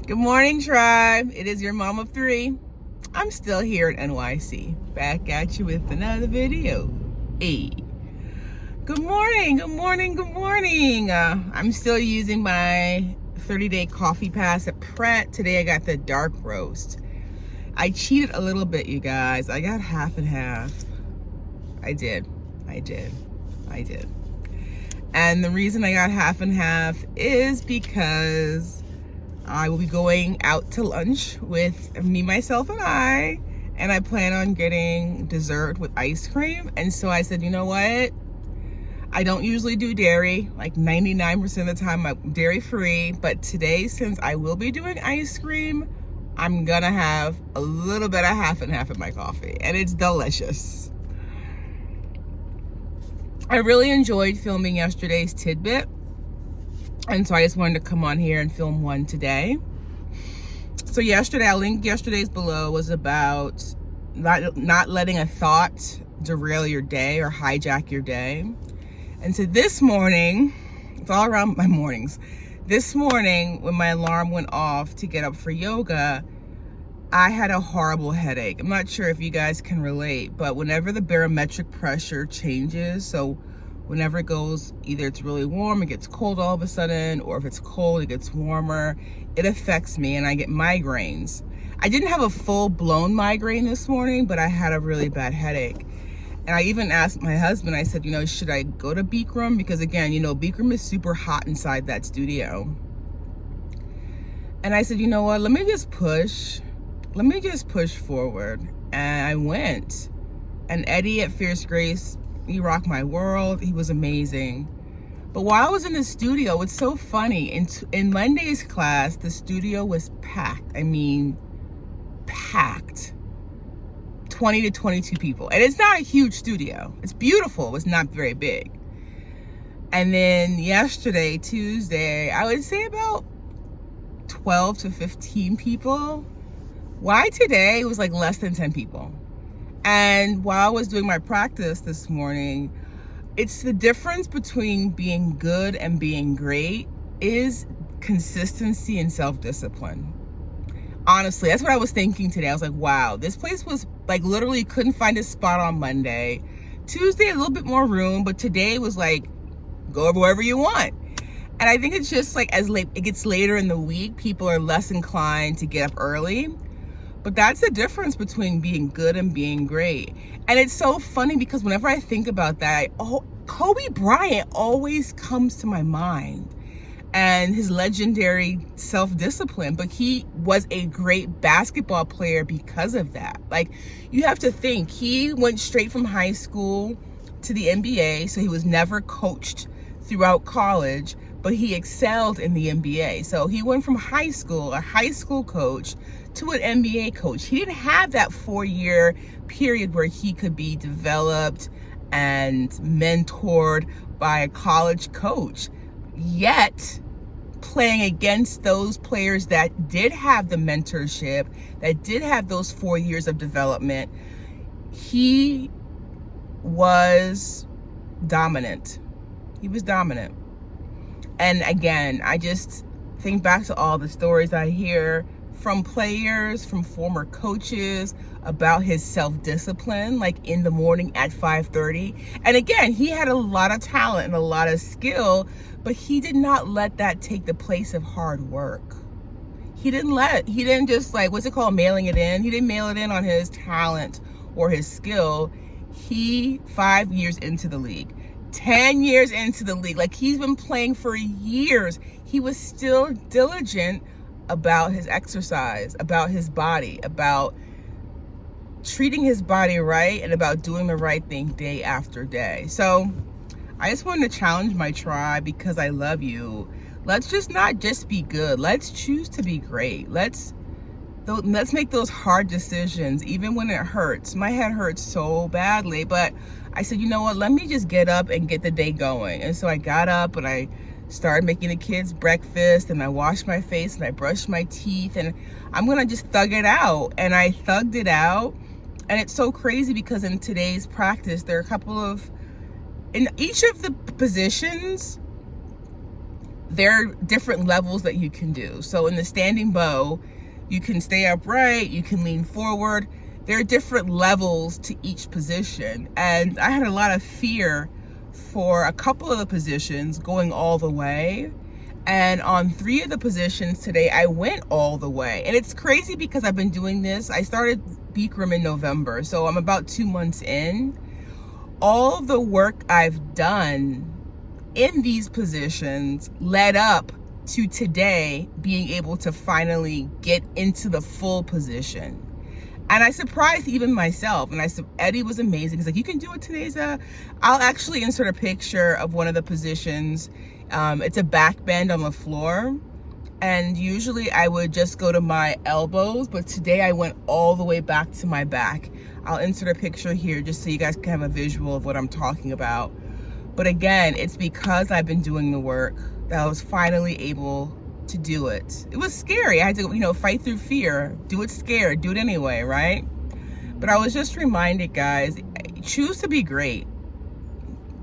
Good morning, tribe. It is your mom of three. I'm still here in NYC. Back at you with another video. Hey. Good morning, good morning, good morning. I'm still using my 30-day coffee pass at Pret. Today I got the dark roast. I cheated a little bit, you guys. I got half and half. I did. And the reason I got half and half is because I will be going out to lunch with me, myself, and I plan on getting dessert with ice cream. And so I said, you know what? I don't usually do dairy, like 99% of the time I'm dairy free, but today, since I will be doing ice cream, I'm gonna have a little bit of half and half in my coffee, and it's delicious. I really enjoyed filming yesterday's Tidbit, and so I just wanted to come on here and film one today. So yesterday, I'll link yesterday's below, was about not letting a thought derail your day or hijack your day. And so this morning, it's all around my mornings. This morning, when my alarm went off to get up for yoga, I had a horrible headache. I'm not sure if you guys can relate, but whenever the barometric pressure changes, so whenever it goes, either it's really warm, it gets cold all of a sudden, or if it's cold, it gets warmer, it affects me and I get migraines. I didn't have a full-blown migraine this morning, but I had a really bad headache. And I even asked my husband, I said, should I go to Bikram? Because again, Bikram is super hot inside that studio. And I said, you know what, let me just push forward. And I went. And Eddie at Fierce Grace, he rocked my world. He was amazing. But while I was in the studio, it's so funny. In Monday's class, the studio was packed. I mean, packed. 20 to 22 people. And it's not a huge studio. It's beautiful. It's not very big. And then yesterday, Tuesday, I would say about 12 to 15 people. Why today? It was like less than 10 people. And while I was doing my practice this morning, it's the difference between being good and being great is consistency and self-discipline. Honestly, that's what I was thinking today. I was like, wow, this place was like literally couldn't find a spot on Monday. Tuesday, a little bit more room, but today was like, go wherever you want. And I think it's just like as it gets later in the week, people are less inclined to get up early. But that's the difference between being good and being great. And it's so funny because whenever I think about that, Kobe Bryant always comes to my mind and his legendary self-discipline, but he was a great basketball player because of that. Like, you have to think, he went straight from high school to the NBA, so he was never coached throughout college, but he excelled in the NBA. So he went from high school, a high school coach, to an NBA coach. He didn't have that 4-year period where he could be developed and mentored by a college coach. Yet, playing against those players that did have the mentorship, that did have those 4 years of development, he was dominant. He was dominant. And again, I just think back to all the stories I hear from players, from former coaches about his self-discipline, like in the morning at 5:30. And again, he had a lot of talent and a lot of skill, but he did not let that take the place of hard work. He didn't just like, what's it called, mailing it in. He didn't mail it in on his talent or his skill. 5 years into the league, 10 years into the league, like he's been playing for years, he was still diligent about his exercise, about his body, about treating his body right, and about doing the right thing day after day. So I just wanted to challenge my tribe because I love you. Let's just not just be good. Let's choose to be great. Let's make those hard decisions, even when it hurts. My head hurts so badly, but I said, you know what? Let me just get up and get the day going. And so I got up and I started making the kids breakfast, and I washed my face and I brushed my teeth, and I'm gonna just thug it out. And I thugged it out. And it's so crazy because in today's practice, in each of the positions, there are different levels that you can do. So in the standing bow, you can stay upright, you can lean forward. There are different levels to each position. And I had a lot of fear for a couple of the positions going all the way. And on 3 of the positions today, I went all the way. And it's crazy because I've been doing this. I started Bikram in November, so I'm about 2 months in. All the work I've done in these positions led up to today being able to finally get into the full position. And I surprised even myself. And Eddie was amazing. He's like, you can do it, Tenéza. I'll actually insert a picture of one of the positions. It's a back bend on the floor. And usually I would just go to my elbows, but today I went all the way back to my back. I'll insert a picture here just so you guys can have a visual of what I'm talking about. But again, it's because I've been doing the work that I was finally able to do it. It was scary. I had to, fight through fear, do it scared, do it anyway, right? But I was just reminded, guys, choose to be great.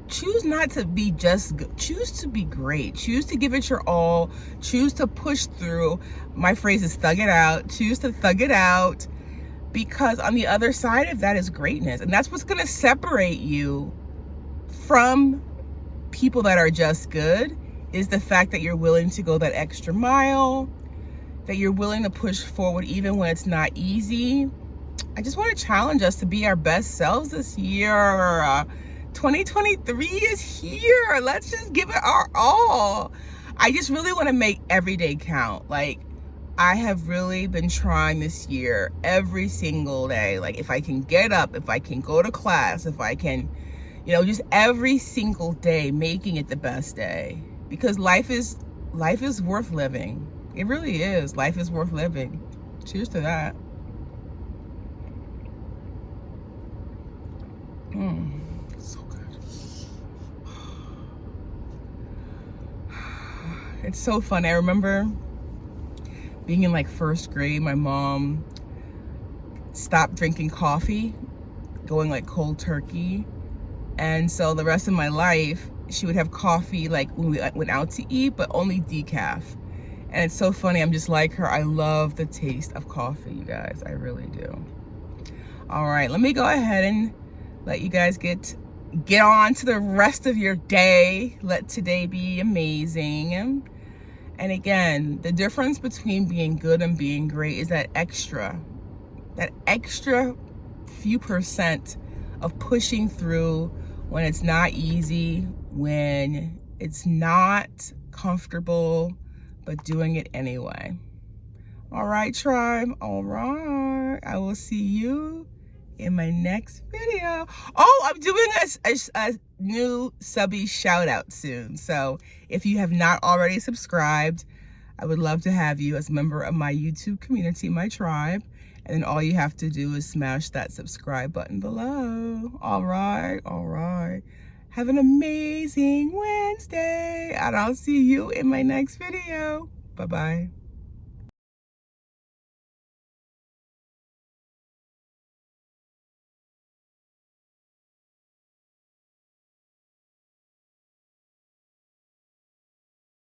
Choose not to be just good. Choose to be great. Choose to give it your all. Choose to push through. My phrase is thug it out. Choose to thug it out, because on the other side of that is greatness. And that's what's going to separate you from people that are just good, is the fact that you're willing to go that extra mile, that you're willing to push forward even when it's not easy. I just want to challenge us to be our best selves this year. 2023 is here. Let's just give it our all. I just really want to make every day count. Like, I have really been trying this year every single day. Like, if I can get up, if I can go to class, if I can, just every single day making it the best day. Because life is worth living. It really is. Life is worth living. Cheers to that. So good. It's so fun. I remember being in like 1st grade, my mom stopped drinking coffee, going like cold turkey. And so the rest of my life, she would have coffee like when we went out to eat, but only decaf. And it's so funny. I'm just like her. I love the taste of coffee, you guys. I really do. All right, let me go ahead and let you guys get on to the rest of your day. Let today be amazing. And again, the difference between being good and being great is that extra few percent of pushing through when it's not easy, when it's not comfortable, but doing it anyway. All right, tribe. All right. I will see you in my next video. Oh, I'm doing a new subby shout out soon. So if you have not already subscribed, I would love to have you as a member of my YouTube community, my tribe. And then all you have to do is smash that subscribe button below. All right, all right. Have an amazing Wednesday, and I'll see you in my next video. Bye-bye.